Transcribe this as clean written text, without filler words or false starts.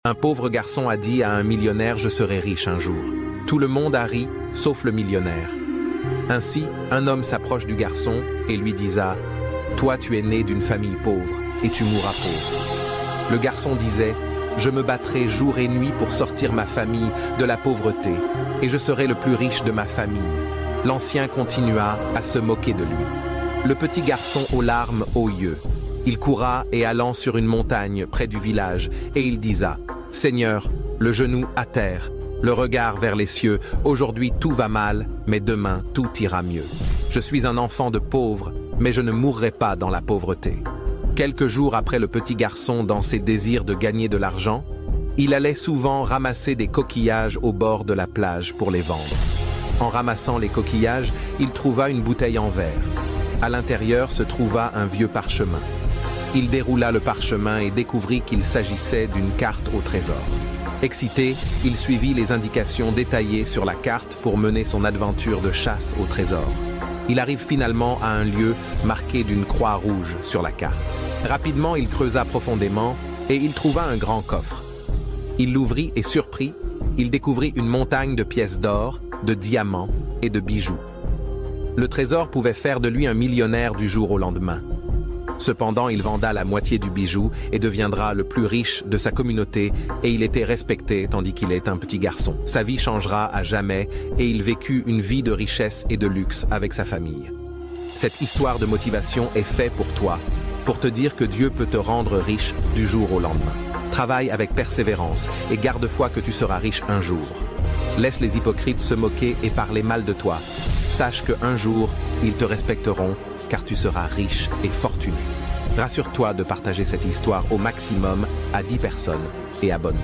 Un pauvre garçon a dit à un millionnaire « Je serai riche un jour ». Tout le monde a ri, sauf le millionnaire. Ainsi, un homme s'approche du garçon et lui disa « Toi, tu es né d'une famille pauvre, et tu mourras pauvre. » Le garçon disait « Je me battrai jour et nuit pour sortir ma famille de la pauvreté, et je serai le plus riche de ma famille. » L'ancien continua à se moquer de lui. Le petit garçon aux larmes aux yeux. Il courra et allant sur une montagne près du village, et il disa « Seigneur, le genou à terre, le regard vers les cieux, aujourd'hui tout va mal, mais demain tout ira mieux. Je suis un enfant de pauvre, mais je ne mourrai pas dans la pauvreté. » Quelques jours après le petit garçon dans ses désirs de gagner de l'argent, il allait souvent ramasser des coquillages au bord de la plage pour les vendre. En ramassant les coquillages, il trouva une bouteille en verre. À l'intérieur se trouva un vieux parchemin. Il déroula le parchemin et découvrit qu'il s'agissait d'une carte au trésor. Excité, il suivit les indications détaillées sur la carte pour mener son aventure de chasse au trésor. Il arrive finalement à un lieu marqué d'une croix rouge sur la carte. Rapidement, il creusa profondément et il trouva un grand coffre. Il l'ouvrit et surpris, il découvrit une montagne de pièces d'or, de diamants et de bijoux. Le trésor pouvait faire de lui un millionnaire du jour au lendemain. Cependant, il venda la moitié du bijou et deviendra le plus riche de sa communauté et il était respecté tandis qu'il est un petit garçon. Sa vie changera à jamais et il vécut une vie de richesse et de luxe avec sa famille. Cette histoire de motivation est faite pour toi, pour te dire que Dieu peut te rendre riche du jour au lendemain. Travaille avec persévérance et garde foi que tu seras riche un jour. Laisse les hypocrites se moquer et parler mal de toi. Sache qu'un jour, ils te respecteront car tu seras riche et fortuné. Rassure-toi de partager cette histoire au maximum à 10 personnes et abonne-toi.